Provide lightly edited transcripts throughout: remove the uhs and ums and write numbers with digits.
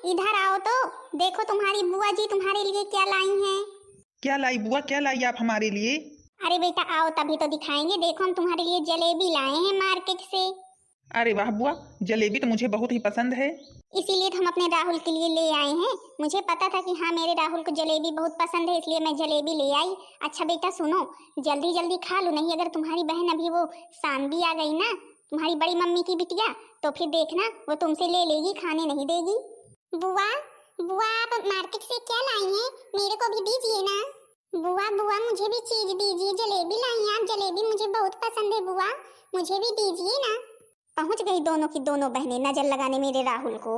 इधर आओ तो देखो तुम्हारी बुआ जी तुम्हारे लिए क्या लाई हैं। क्या लाई बुआ, क्या लाई आप हमारे लिए? अरे बेटा आओ तभी तो दिखाएंगे। देखो हम तुम्हारे लिए जलेबी लाए हैं मार्केट से। अरे वाह बुआ, जलेबी तो मुझे बहुत ही पसंद है। इसीलिए तो हम अपने राहुल के लिए ले आए हैं। मुझे पता था कि हाँ मेरे राहुल को जलेबी बहुत पसंद है, इसलिए मैं जलेबी ले आई। अच्छा बेटा सुनो, जल्दी जल्दी खा लो, नहीं अगर तुम्हारी बहन अभी वो शानवी आ गई ना, तुम्हारी बड़ी मम्मी की बिटिया, तो फिर देखना वो तुमसे ले लेगी, खाने नहीं देगी। बुआ बुआ आप मार्केट से क्या लाई हैं? मेरे को भी दीजिए ना। बुआ बुआ मुझे भी चीज दीजिए, जलेबी लाई हैं आप, जलेबी मुझे बहुत पसंद है बुआ, मुझे भी दीजिए ना। पहुंच गई दोनों की दोनों बहनें नजर लगाने मेरे राहुल को।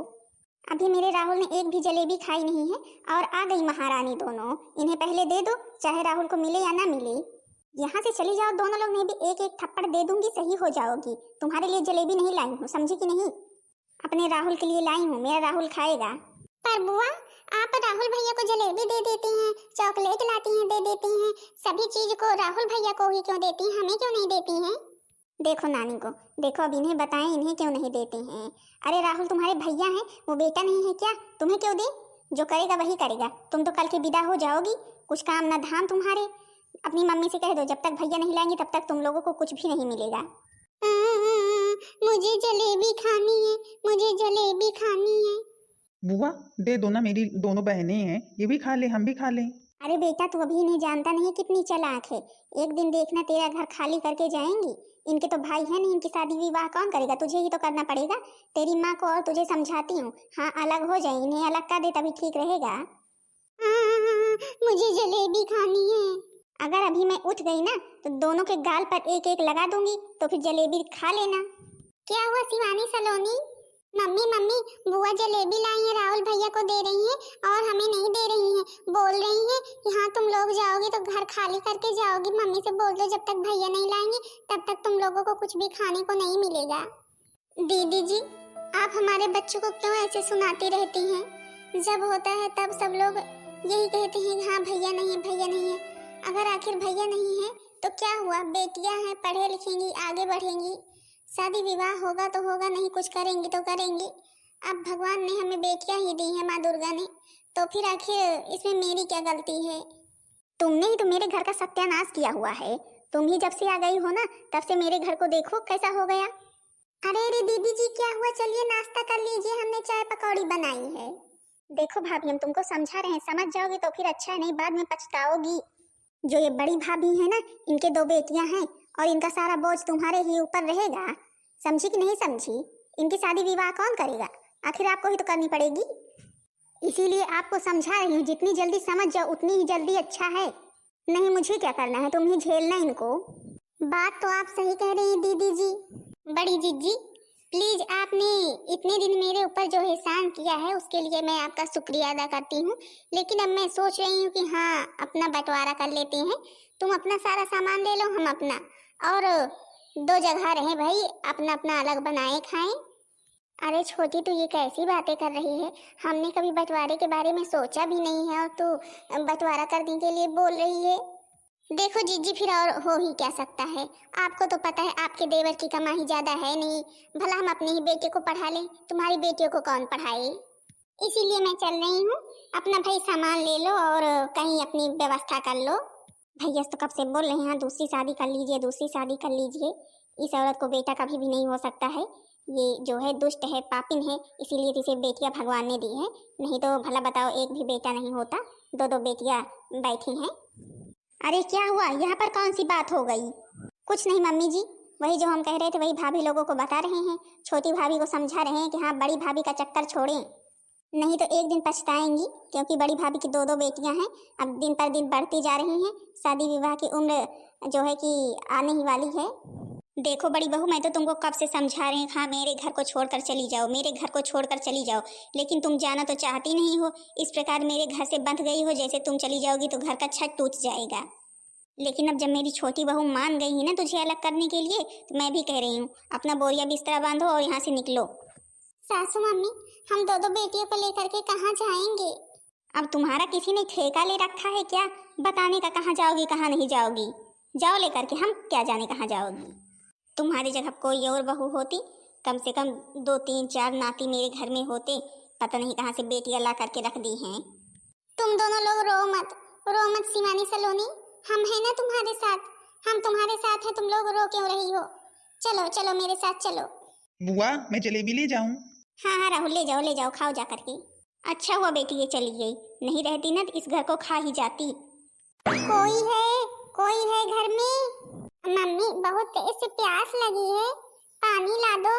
अभी मेरे राहुल ने एक भी जलेबी खाई नहीं है और आ गई महारानी दोनों। इन्हें पहले दे दो, चाहे राहुल को मिले या ना मिले। यहाँ से चली जाओ दोनों लोग, नहीं भी एक एक थप्पड़ दे दूंगी, सही हो जाओगी। तुम्हारे लिए जलेबी नहीं लाई हूँ, समझी कि नहीं? अपने राहुल के लिए लाई हूँ, मेरा राहुल खाएगा। पर बुआ आप राहुल भैया को जलेबी दे देती हैं, चॉकलेट लाती हैं दे देती हैं, सभी चीज को राहुल भैया को ही क्यों देती हैं, हमें क्यों नहीं देती हैं? देखो नानी को, देखो अब इन्हें बताएं इन्हें क्यों नहीं देते हैं। अरे राहुल तुम्हारे भैया हैं, वो बेटा नहीं है क्या? तुम्हें क्यों दे? जो करेगा वही करेगा। तुम तो कल के विदा हो जाओगी, कुछ काम ना धाम तुम्हारे। अपनी मम्मी से कह दो जब तक भैया नहीं लाएंगे तब तक तुम लोगों को कुछ भी नहीं मिलेगा। मुझे जलेबी खानी है, मुझे जलेबी खानी है। बुआ दे दो ना, मेरी दोनों बहनें हैं, ये भी खा ले हम भी खा लें। अरे बेटा तू अभी इन्हें जानता नहीं कितनी चालाक है। एक दिन देखना तेरा घर खाली करके जाएंगी। इनके तो भाई है नहीं, इनकी शादी विवाह कौन करेगा? तुझे ही तो करना पड़ेगा। तेरी माँ को और तुझे समझाती हूँ, हाँ अलग हो जाए, इन्हें अलग कर दे तभी ठीक रहेगा। मुझे जलेबी खानी है। अगर अभी मैं उठ गई ना तो दोनों के गाल पर एक एक लगा दूंगी, तो फिर जलेबी खा लेना। क्या हुआ शिवानी सलोनी? मम्मी मम्मी बुआ जलेबी लाई है, राहुल भैया को दे रही हैं और हमें नहीं दे रही हैं। बोल रही हैं कि हाँ तुम लोग जाओगी तो घर खाली करके जाओगी। मम्मी से बोल दो जब तक भैया नहीं लाएंगे तब तक तुम लोगों को कुछ भी खाने को नहीं मिलेगा। दीदी जी आप हमारे बच्चों को क्यों ऐसे सुनाती रहती हैं? जब होता है तब सब लोग यही कहते हैं हाँ भैया नहीं है, भैया नहीं है। अगर आखिर भैया नहीं है तो क्या हुआ? बेटियां हैं, पढ़े लिखेंगी, आगे बढ़ेंगी, शादी विवाह होगा तो होगा, नहीं कुछ करेंगी तो करेंगी। अब भगवान ने हमें बेटियां ही दी हैं, माँ दुर्गा ने, तो फिर आखिर इसमें मेरी क्या गलती है? तुमने ही तो मेरे घर का सत्यानाश किया हुआ है। तुम ही जब से आ गई हो ना तब से मेरे घर को देखो कैसा हो गया। अरे दीदी जी क्या हुआ? चलिए नाश्ता कर लीजिए, हमने चाय पकौड़ी बनाई है। देखो भाभी हम तुमको समझा रहे हैं, समझ जाओगे तो फिर अच्छा है, नहीं बाद में पछताओगी। जो ये बड़ी भाभी है ना, इनके 2 बेटियां हैं और इनका सारा बोझ तुम्हारे ही ऊपर रहेगा। समझी कि नहीं समझी? इनकी शादी विवाह कौन करेगा? आखिर आपको ही तो करनी पड़ेगी। इसीलिए आपको समझा रही हूँ, जितनी जल्दी समझ जाओ उतनी ही जल्दी अच्छा है। नहीं मुझे क्या करना है, तुम ही झेलना इनको। बात तो आप सही कह रही हैं दीदी जी। बड़ी जीजी प्लीज आपने इतने दिन मेरे ऊपर जो एहसान किया है उसके लिए मैं आपका शुक्रिया अदा करती हूँ। लेकिन अब मैं सोच रही हूँ कि हाँ अपना बंटवारा कर लेते हैं। तुम अपना सारा सामान ले लो, हम अपना, और 2 जगह रहे भाई, अपना अपना अलग बनाए खाएं। अरे छोटी तू ये कैसी बातें कर रही है? हमने कभी बंटवारे के बारे में सोचा भी नहीं है और तू बंटवारा करने के लिए बोल रही है। देखो जीजी फिर और हो ही क्या सकता है? आपको तो पता है आपके देवर की कमाई ज्यादा है नहीं, भला हम अपने ही बेटे को पढ़ा लें, तुम्हारी बेटियों को कौन पढ़ाए? इसीलिए मैं चल रही हूँ। अपना भाई सामान ले लो और कहीं अपनी व्यवस्था कर लो। भैया तो कब से बोल रहे हैं दूसरी शादी कर लीजिए, दूसरी शादी कर लीजिए। इस औरत को बेटा कभी भी नहीं हो सकता है। ये जो है दुष्ट है, पापिन है, इसीलिए इसे बेटियां भगवान ने दी है। नहीं तो भला बताओ एक भी बेटा नहीं होता, 2-2 बेटियां बैठी हैं। अरे क्या हुआ? यहाँ पर कौन सी बात हो गई? कुछ नहीं मम्मी जी, वही जो हम कह रहे थे वही भाभी लोगों को बता रहे हैं। छोटी भाभी को समझा रहे हैं कि हाँ बड़ी भाभी का चक्कर छोड़ें, नहीं तो एक दिन पछताएंगी। क्योंकि बड़ी भाभी की 2-2 बेटियां हैं, अब दिन पर दिन बढ़ती जा रही हैं। शादी विवाह की उम्र जो है कि आने ही वाली है। देखो बड़ी बहू मैं तो तुमको कब से समझा रही हूँ हाँ मेरे घर को छोड़कर चली जाओ, मेरे घर को छोड़कर चली जाओ, लेकिन तुम जाना तो चाहती नहीं हो। इस प्रकार मेरे घर से बंध गई हो, जैसे तुम चली जाओगी तो घर का छत टूट जाएगा। लेकिन अब जब मेरी छोटी बहू मान गई है ना तुझे अलग करने के लिए, तो मैं भी कह रही हूँ अपना बोरिया बिस्तरा बांधो और यहाँ से निकलो। सासू मम्मी हम 2-2 बेटियों को लेकर के कहाँ जाएंगे? अब तुम्हारा किसी ने ठेका ले रखा है क्या बताने का कहाँ जाओगी कहाँ नहीं जाओगी? जाओ लेकर के, हम क्या जाने कहाँ जाओगी। तुम्हारी जगह कोई और बहू होती, कम से कम 2-3-4 नाती मेरे घर में होते, पता नहीं कहाँ से बेटियां ला करके रख दी हैं। तुम दोनों लोग रो मत शिवानी सलोनी, हम हैं ना तुम्हारे साथ, हम तुम्हारे साथ हैं, तुम लोग रो क्यों रही हो? चलो चलो मेरे साथ चलो। बुआ मैं जलेबी ले जाऊं? हाँ हाँ राहुल, ले जाओ खाओ जा करके। अच्छा हुआ बेटी ये चली गई, नहीं रहती ना तो इस घर को खा ही जाती। कोई है घर में? मम्मी बहुत तेज से प्यास लगी है, पानी ला दो।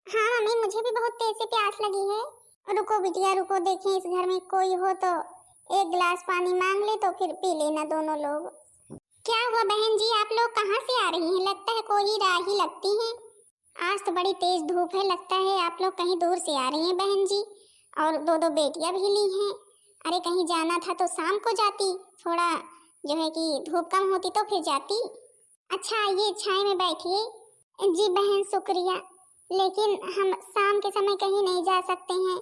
हाँ मम्मी मुझे भी बहुत तेज से प्यास लगी है। रुको बिटिया रुको, देखें इस घर में कोई हो तो एक गिलास पानी मांग ले तो फिर पी लेना दोनों लोग। क्या हुआ बहन जी, आप लोग कहाँ से आ रही हैं? लगता है कोई राही लगती हैं। आज तो बड़ी तेज धूप है, लगता है आप लोग कहीं दूर से आ रही हैं बहन जी, और दो बेटियां भी ली हैं। अरे कहीं जाना था तो शाम को जाती, थोड़ा जो है कि धूप कम होती तो फिर जाती। अच्छा आइए छाए में बैठिए। जी बहन शुक्रिया, लेकिन हम शाम के समय कहीं नहीं जा सकते हैं।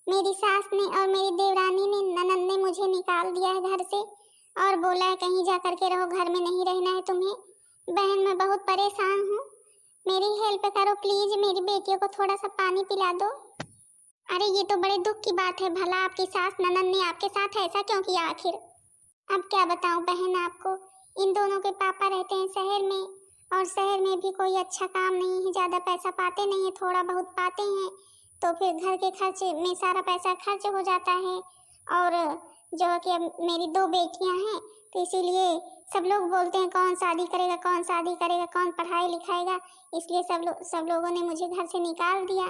मेरी सास ने और मेरी देवरानी ने, ननद ने मुझे निकाल दिया है घर से और बोला है कहीं जा करके रहो, घर में नहीं रहना है तुम्हें। बहन मैं बहुत परेशान हूँ, मेरी हेल्प करो प्लीज, मेरी बेटियों को थोड़ा सा पानी पिला दो। अरे ये तो बड़े दुख की बात है, भला आपकी सास ननद ने आपके साथ ऐसा क्यों किया आखिर? अब क्या बताऊं बहन आपको, इन दोनों के पापा रहते हैं शहर में, और शहर में भी कोई अच्छा काम नहीं है, ज्यादा पैसा पाते नहीं है, थोड़ा बहुत पाते हैं तो फिर घर के खर्च में सारा पैसा खर्च हो जाता है। और जो है कि अब मेरी दो बेटियां हैं तो इसीलिए सब लोग बोलते हैं कौन शादी करेगा, कौन शादी करेगा, कौन पढ़ाई लिखाएगा, इसलिए सब लोगों ने मुझे घर से निकाल दिया।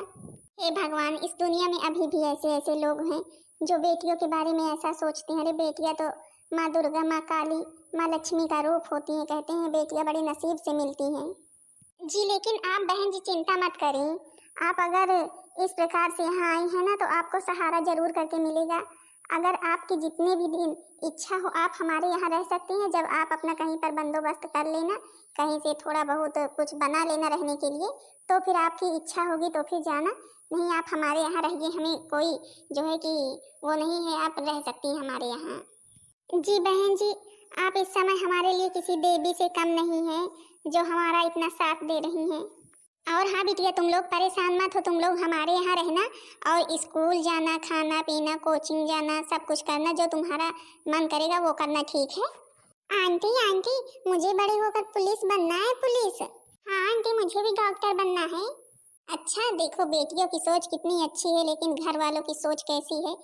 हे भगवान, इस दुनिया में अभी भी ऐसे लोग हैं जो बेटियों के बारे में ऐसा सोचते हैं। अरे बेटियां तो माँ दुर्गा, माँ काली, माँ लक्ष्मी का रूप होती हैं, कहते हैं बेटियां बड़े नसीब से मिलती हैं। जी लेकिन आप बहन जी चिंता मत करें, आप अगर इस प्रकार से यहाँ आई हैं ना तो आपको सहारा जरूर करके मिलेगा। अगर आपकी जितने भी दिन इच्छा हो आप हमारे यहाँ रह सकते हैं, जब आप अपना कहीं पर बंदोबस्त कर लेना, कहीं से थोड़ा बहुत कुछ बना लेना रहने के लिए, तो फिर आपकी इच्छा होगी तो फिर जाना, नहीं आप हमारे यहाँ रहिए, हमें कोई जो है कि वो नहीं है, आप रह सकती हैं हमारे यहाँ। जी बहन जी, आप इस समय हमारे लिए किसी देवी से कम नहीं हैं जो हमारा इतना साथ दे रही हैं। और हाँ बिटिया तुम लोग परेशान मत हो, तुम लोग हमारे यहाँ रहना और स्कूल जाना, खाना पीना, कोचिंग जाना, सब कुछ करना, जो तुम्हारा मन करेगा वो करना, ठीक है? आंटी मुझे बड़े होकर पुलिस बनना है, पुलिस। हाँ आंटी मुझे भी डॉक्टर बनना है। अच्छा देखो बेटियों की सोच कितनी अच्छी है, लेकिन घर वालों की सोच कैसी है।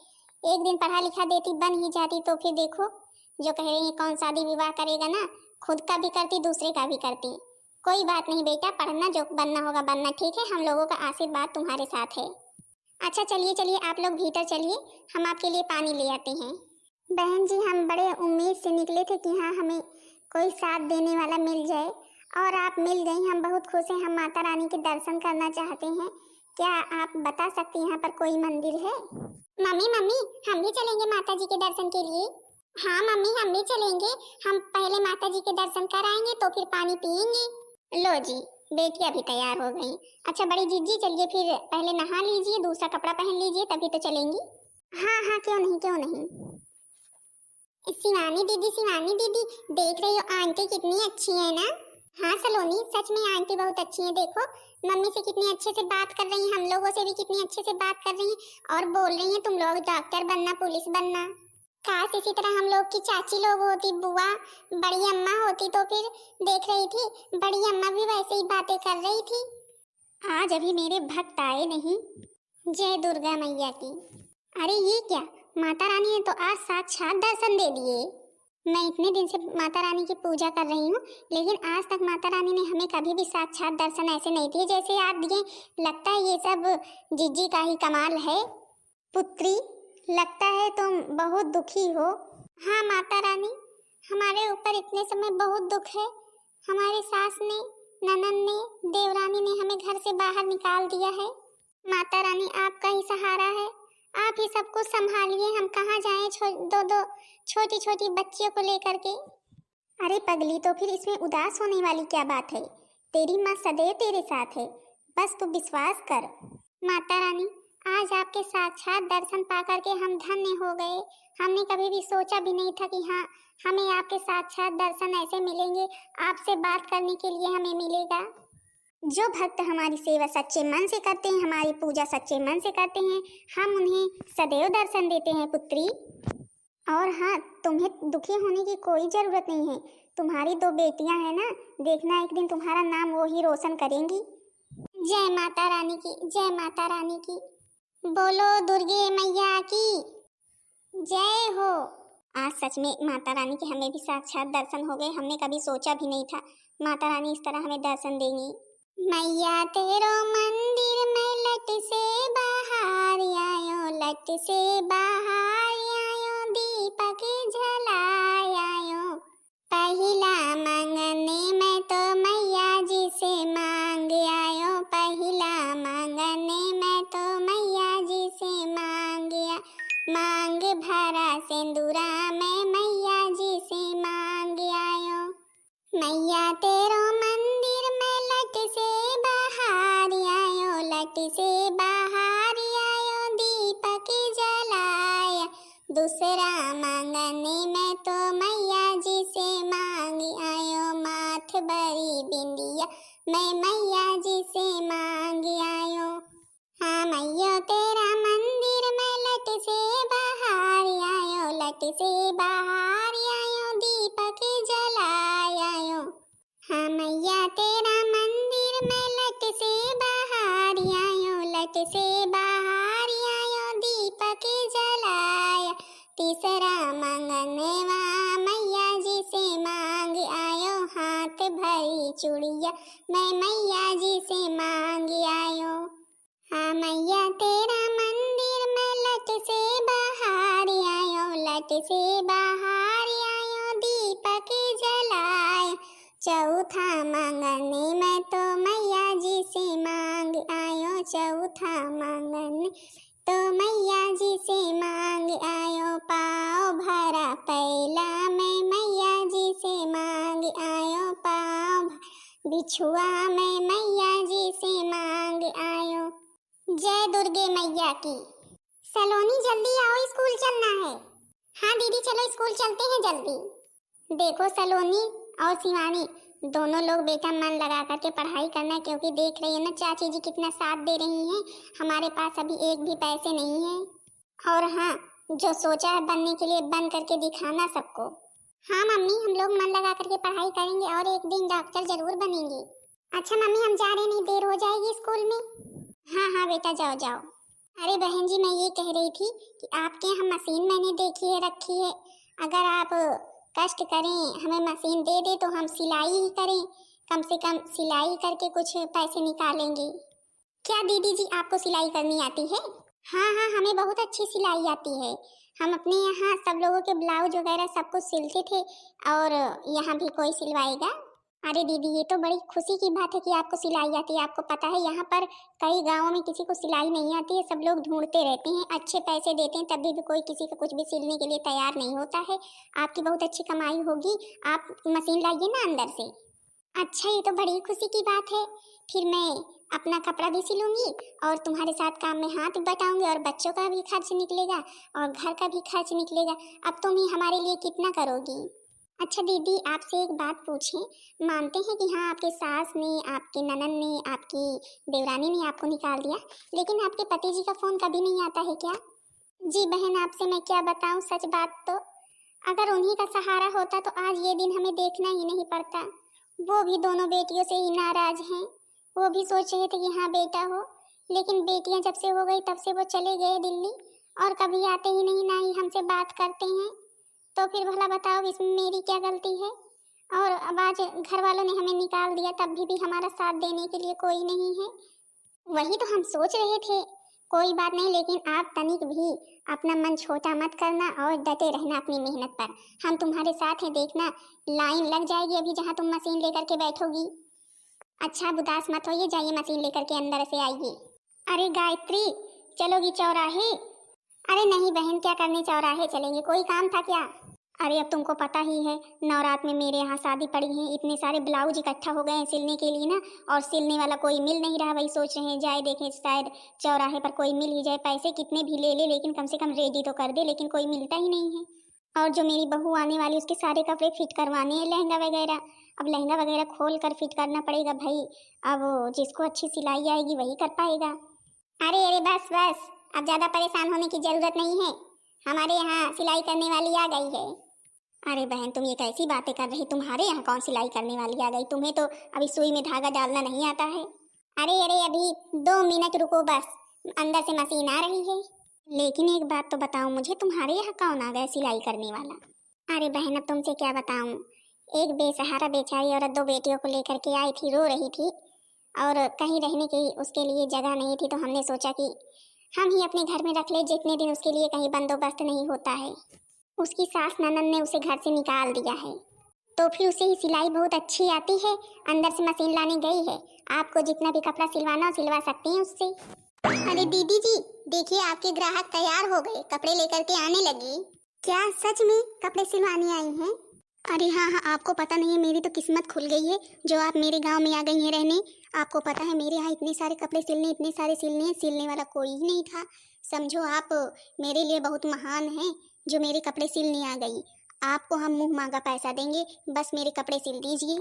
एक दिन पढ़ा लिखा देती, बन ही जाती तो फिर देखो जो कह रही है कौन शादी विवाह करेगा ना, खुद का भी करती दूसरे का भी करती। कोई बात नहीं बेटा, पढ़ना, जो बनना होगा बनना, ठीक है? हम लोगों का आशीर्वाद तुम्हारे साथ है। अच्छा चलिए आप लोग भीतर चलिए, हम आपके लिए पानी ले आते हैं। बहन जी हम बड़े उम्मीद से निकले थे कि हाँ हमें कोई साथ देने वाला मिल जाए, और आप मिल गई, हम बहुत खुश हैं। हम माता रानी के दर्शन करना चाहते हैं, क्या आप बता सकती हैं यहाँ पर कोई मंदिर है? मम्मी हम भी चलेंगे माता जी के दर्शन के लिए। हाँ मम्मी हम भी चलेंगे, हम पहले माता जी के दर्शन कराएंगे तो फिर पानी पियेंगे। लो जी बेटियां भी तैयार हो गई। अच्छा बड़ी जीजी चलिए फिर पहले नहा लीजिए, दूसरा कपड़ा पहन लीजिए, तभी तो चलेंगी। हाँ क्यों नहीं। शिवानी दीदी देख रही हो आंटी कितनी अच्छी है ना? हाँ सलोनी सच में आंटी बहुत अच्छी है, देखो मम्मी से कितनी अच्छे से बात कर रही हैं, हम लोगों से भी कितनी अच्छे से बात कर रही हैं, और बोल रही हैं तुम लोग डॉक्टर बनना, पुलिस बनना। काश इसी तरह हम लोग की चाची लोग होती, बुआ, बड़ी अम्मा होती तो फिर देख रही थी बड़ी अम्मा भी वैसे ही बातें कर रही थी। आज अभी मेरे भक्त आए नहीं। जय दुर्गा मैया की। अरे ये क्या, माता रानी ने तो आज साक्षात दर्शन दे दिए। मैं इतने दिन से माता रानी की पूजा कर रही हूँ, लेकिन आज तक माता रानी ने हमें कभी भी साक्षात दर्शन ऐसे नहीं दिए जैसे आज दिए। लगता है ये सब जीजी का ही कमाल है। पुत्री लगता है तुम बहुत दुखी हो। हाँ माता रानी, हमारे ऊपर इतने समय बहुत दुख है। हमारी सास ने, ननद ने, देवरानी ने हमें घर से बाहर निकाल दिया है। माता रानी आपका ही सहारा है, आप ही सब कुछ संभालिए, हम कहाँ जाएं दो छोटी छोटी बच्चियों को लेकर के। अरे पगली तो फिर इसमें उदास होने वाली क्या बात है, तेरी माँ सदैव तेरे साथ है, बस तू विश्वास कर। माता रानी आज आपके साक्षात दर्शन पा करके हम धन्य हो गए। हमने कभी भी सोचा भी नहीं था कि हाँ हमें आपके साक्षात दर्शन ऐसे मिलेंगे, आपसे बात करने के लिए हमें मिलेगा। जो भक्त हमारी सेवा सच्चे मन से करते हैं, हमारी पूजा सच्चे मन से करते हैं, हम उन्हें सदैव दर्शन देते हैं पुत्री। और हाँ, तुम्हें दुखी होने की कोई जरूरत नहीं है। तुम्हारी 2 बेटियां हैं ना, देखना एक दिन तुम्हारा नाम वो ही रोशन करेंगी। जय माता रानी की, जय माता रानी की। बोलो दुर्गे मैया की जय हो। आज सच में माता रानी के हमें भी साक्षात दर्शन हो गए। हमने कभी सोचा भी नहीं था माता रानी इस तरह हमें दर्शन देंगी। मैया तेरो मंदिर में लट से बाहर आयो, लट से बाहर आयो, दीपक जलायो। पहिला मांगने में तो मैया जी से मांग आयो, पहिला मांगने में तो मैया जी से मांग आयो। मांग भरा सिंदूरा में मैया जी से मांग आयो। मैया तेरो मंदिर में लट से बाहर आयो, लट से बाहर आयो, दीपक जलाया। दूसरा मांगने में तो मैया जी से मांग आयो, माथ बड़ी बिंदिया मैं मैया जी से मांग आयो। हाँ मैया तेरा मंदिर में लट से बाहर आयो, लट से बाहर आयो, दीपक जलायो। हाँ मैया तेरा मंदिर में लट से बाहर आयो, लट से बाहर आयो, दीपक जलाया। तीसरा मांगने वा मैया जी से मांग आयो, हाथ भरी चूड़िया मैं मैया जी से मांग आयो। हाँ मैया तेरा मंदिर में लट से बाहर आयो, लट से बाहर आयो, दीपक जलायो। चौथा मांगने में तो मैया जी से मांग आयो, चौथा मांगने तो मैया जी से मांग आयो। पाँव भरा पहला में मैया जी से मांग आयो, पाँव बिछुआ में मैया जी से मांग आयो। जय दुर्गे मैया की। सलोनी जल्दी आओ, स्कूल चलना है। हाँ दीदी चलो स्कूल चलते हैं जल्दी। देखो सलोनी और शिवानी दोनों लोग बेटा मन लगा करके पढ़ाई करना, क्योंकि देख रही है ना चाची जी कितना साथ दे रही हैं। हमारे पास अभी एक भी पैसे नहीं है। और हाँ, जो सोचा है बनने के लिए बन करके दिखाना सबको। हाँ मम्मी हम लोग मन लगा करके पढ़ाई करेंगे और एक दिन डॉक्टर जरूर बनेंगे। अच्छा मम्मी हम जा रहे, नहीं देर हो जाएगी स्कूल में। हाँ हाँ बेटा जाओ जाओ। अरे बहन जी मैं ये कह रही थी कि आपके यहाँ मशीन मैंने देखी है रखी है, अगर आप कष्ट करें हमें मशीन दे दे तो हम सिलाई ही करें, कम से कम सिलाई करके कुछ पैसे निकालेंगे। क्या दीदी जी आपको सिलाई करनी आती है? हाँ हाँ हमें बहुत अच्छी सिलाई आती है। हम अपने यहाँ सब लोगों के ब्लाउज वगैरह सब कुछ सिलते थे और यहाँ भी कोई सिलवाएगा। अरे दीदी ये तो बड़ी खुशी की बात है कि आपको सिलाई आती है। आपको पता है यहाँ पर कई गांवों में किसी को सिलाई नहीं आती है, सब लोग ढूंढते रहते हैं, अच्छे पैसे देते हैं, तभी भी कोई किसी का कुछ भी सिलने के लिए तैयार नहीं होता है। आपकी बहुत अच्छी कमाई होगी, आप मशीन लाइए ना अंदर से। अच्छा ये तो बड़ी खुशी की बात है। फिर मैं अपना कपड़ा भी सिलूंगी और तुम्हारे साथ काम में हाथ बटाऊंगी और बच्चों का भी खर्च निकलेगा और घर का भी खर्च निकलेगा। अब तुम ही हमारे लिए कितना करोगी? अच्छा दीदी आपसे एक बात पूछें, मानते हैं कि हाँ आपके सास ने, आपके ननद ने, आपकी देवरानी ने आपको निकाल दिया, लेकिन आपके पति जी का फोन कभी नहीं आता है क्या? जी बहन आपसे मैं क्या बताऊं सच बात, तो अगर उन्हीं का सहारा होता तो आज ये दिन हमें देखना ही नहीं पड़ता। वो भी दोनों बेटियों से ही नाराज हैं। वो भी सोच रहे थे कि हाँ बेटा हो, लेकिन बेटियां जब से हो गई तब से वो चले गए दिल्ली और कभी आते ही नहीं, ना ही हमसे बात करते हैं। तो फिर भला बताओ इसमें मेरी क्या गलती है? और अब आज घर वालों ने हमें निकाल दिया तब भी हमारा साथ देने के लिए कोई नहीं है। वही तो हम सोच रहे थे। कोई बात नहीं, लेकिन आप तनिक भी अपना मन छोटा मत करना और डटे रहना अपनी मेहनत पर। हम तुम्हारे साथ हैं, देखना लाइन लग जाएगी अभी जहाँ तुम मशीन लेकर के बैठोगी। अच्छा अब उदास मत होइए, जाइए मशीन लेकर के अंदर से आइए। अरे गायत्री चलोगी चौराहे? अरे नहीं बहन, क्या करने चौराहे चलेंगे, कोई काम था क्या? अरे अब तुमको पता ही है नवरात में मेरे यहाँ शादी पड़ी है, इतने सारे ब्लाउज इकट्ठा हो गए हैं सिलने के लिए ना, और सिलने वाला कोई मिल नहीं रहा। वही सोच रहे हैं जाए देखें शायद चौराहे पर कोई मिल ही जाए, पैसे कितने भी ले ले लेकिन कम से कम रेडी तो कर दे, लेकिन कोई मिलता ही नहीं है। और जो मेरी बहू आने वाली उसके सारे कपड़े फिट करवाने हैं, लहंगा वगैरह। अब लहंगा वगैरह खोल कर फिट करना पड़ेगा भाई। अब जिसको अच्छी सिलाई आएगी वही कर पाएगा। अरे अरे बस बस, अब ज्यादा परेशान होने की जरूरत नहीं है, हमारे यहाँ सिलाई करने वाली आ गई है। अरे बहन तुम ये कैसी बातें कर रही, तुम्हारे यहाँ कौन सिलाई करने वाली आ गई? तुम्हें तो अभी सुई में धागा डालना नहीं आता है। अरे अरे अभी 2 मिनट रुको बस, अंदर से मशीन आ रही है। लेकिन एक बात तो बताओ मुझे, तुम्हारे यहाँ कौन आ गया सिलाई करने वाला? अरे बहन अब तुमसे क्या बताऊं, एक बेसहारा बेचारी औरत 2 बेटियों को लेकर के आई थी, रो रही थी और कहीं रहने की उसके लिए जगह नहीं थी, तो हमने सोचा कि हम ही अपने घर में रख ले जितने दिन उसके लिए कहीं बंदोबस्त नहीं होता है। उसकी सास ननद ने उसे घर से निकाल दिया है, तो फिर उसे ही सिलाई बहुत अच्छी आती है, अंदर से मशीन लाने गई है। आपको जितना भी कपड़ा सिलवाना हो सिलवा सकते हैं उससे। अरे दीदी जी देखिए, आपके ग्राहक तैयार हो गए, कपड़े लेकर के आने लगी। क्या सच में कपड़े सिलवाने आई हैं? अरे हाँ हाँ, आपको पता नहीं है, मेरी तो किस्मत खुल गई है जो आप मेरे गांव में आ गई हैं रहने। आपको पता है मेरे यहाँ इतने सारे कपड़े सिलने, इतने सारे सिलने हैं, सिलने वाला कोई ही नहीं था। समझो आप मेरे लिए बहुत महान हैं जो मेरे कपड़े सिलने आ गई। आपको हम मुंह मांगा पैसा देंगे, बस मेरे कपड़े सिल दीजिए।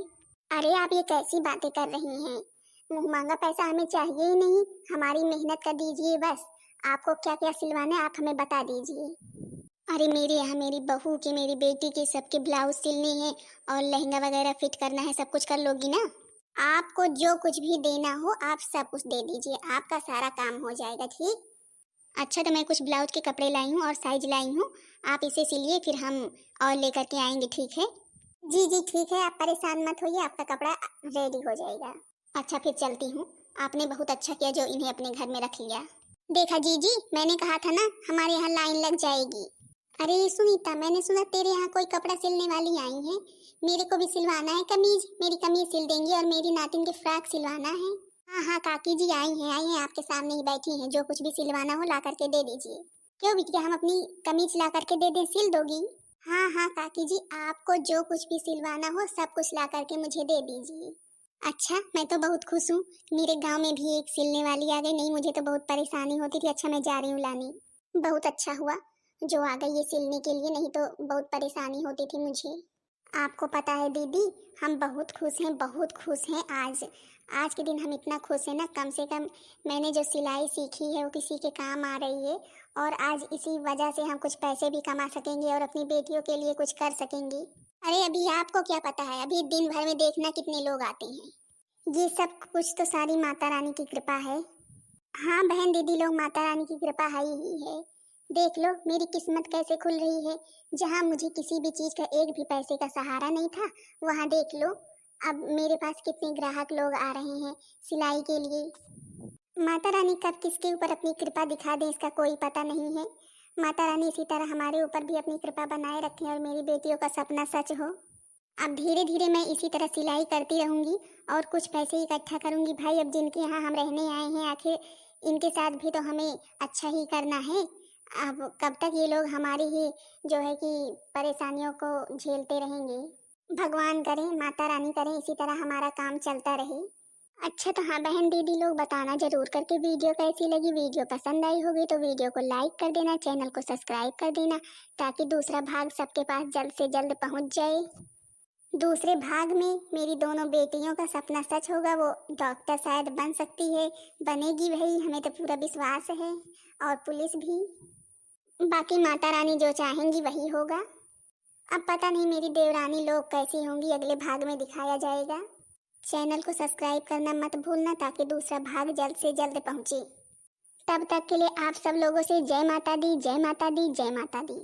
अरे आप ये कैसी बातें कर रही हैं, मुंह मांगा पैसा हमें चाहिए ही नहीं, हमारी मेहनत कर दीजिए बस। आपको क्या क्या सिलवाना है आप हमें बता दीजिए। अरे मेरे यहाँ मेरी बहू के, मेरी बेटी के सबके ब्लाउज सिलने हैं और लहंगा वगैरह फिट करना है, सब कुछ कर लोगी ना? आपको जो कुछ भी देना हो आप सब कुछ दे दीजिए, आपका सारा काम हो जाएगा। ठीक? अच्छा तो मैं कुछ ब्लाउज के कपड़े लाई हूँ और साइज लाई हूँ, आप इसे सिलिए फिर हम और लेकर के आएंगे। ठीक है? जी जी ठीक है, आप परेशान मत होइए, आपका कपड़ा रेडी हो जाएगा। अच्छा फिर चलती हूँ, आपने बहुत अच्छा किया जो इन्हें अपने घर में रख लिया। देखा जीजी, मैंने कहा था ना हमारे यहाँ लाइन लग जाएगी। अरे सुनीता, मैंने सुना तेरे यहाँ कोई कपड़ा सिलने वाली आई है, मेरे को भी सिलवाना है कमीज, मेरी कमीज सिल देंगी और मेरी नातिन के फ्रॉक सिलवाना है। हाँ हाँ काकी जी आई हैं, आपके सामने ही बैठी हैं, जो कुछ भी सिलवाना हो ला करके दे दीजिए। क्यों बिटिया, हम अपनी कमीज ला करके दे दें, सिल दोगी? हाँ हाँ काकी जी, आपको जो कुछ भी सिलवाना हो सब कुछ ला करके मुझे दे दीजिए। अच्छा मैं तो बहुत खुश हूँ, मेरे गांव में भी एक सिलने वाली आ गई, नहीं मुझे तो बहुत परेशानी होती थी। अच्छा मैं जा रही हूँ लाने। बहुत अच्छा हुआ जो आ गई ये सिलने के लिए, नहीं तो बहुत परेशानी होती थी मुझे। आपको पता है दीदी, हम बहुत खुश हैं, बहुत खुश हैं। आज के दिन हम इतना खुश हैं ना, कम से कम मैंने जो सिलाई सीखी है वो किसी के काम आ रही है और आज इसी वजह से हम कुछ पैसे भी कमा सकेंगे और अपनी बेटियों के लिए कुछ कर सकेंगे। अरे अभी आपको क्या पता है, अभी दिन भर में देखना कितने लोग आते हैं। ये सब कुछ तो सारी माता रानी की कृपा है। हाँ बहन दीदी लोग, माता रानी की कृपा है ही है। देख लो मेरी किस्मत कैसे खुल रही है, जहाँ मुझे किसी भी चीज का एक भी पैसे का सहारा नहीं था, वहाँ देख लो अब मेरे पास कितने ग्राहक लोग आ रहे हैं सिलाई के लिए। माता रानी कब किसके ऊपर अपनी कृपा दिखा दे इसका कोई पता नहीं है। माता रानी इसी तरह हमारे ऊपर भी अपनी कृपा बनाए रखें और मेरी बेटियों का सपना सच हो। अब धीरे धीरे मैं इसी तरह सिलाई करती रहूंगी और कुछ पैसे इकट्ठा करूंगी। भाई अब जिनके यहाँ हम रहने आए हैं, आखिर इनके साथ भी तो हमें अच्छा ही करना है। अब कब तक ये लोग हमारी ही जो है कि परेशानियों को झेलते रहेंगे? भगवान करे, माता रानी करें, इसी तरह हमारा काम चलता रहे। अच्छा तो हाँ बहन दीदी लोग, बताना जरूर करके वीडियो कैसी लगी। वीडियो पसंद आई होगी तो वीडियो को लाइक कर देना, चैनल को सब्सक्राइब कर देना, ताकि दूसरा भाग सबके पास जल्द से जल्द पहुंच जाए। दूसरे भाग में मेरी दोनों बेटियों का सपना सच होगा, वो डॉक्टर शायद बन सकती है, बनेगी भाई, हमें तो पूरा विश्वास है, और पुलिस भी। बाकी माता रानी जो चाहेंगी वही होगा। अब पता नहीं मेरी देवरानी लोग कैसी होंगी, अगले भाग में दिखाया जाएगा। चैनल को सब्सक्राइब करना मत भूलना ताकि दूसरा भाग जल्द से जल्द पहुंचे। तब तक के लिए आप सब लोगों से जय माता दी, जय माता दी, जय माता दी।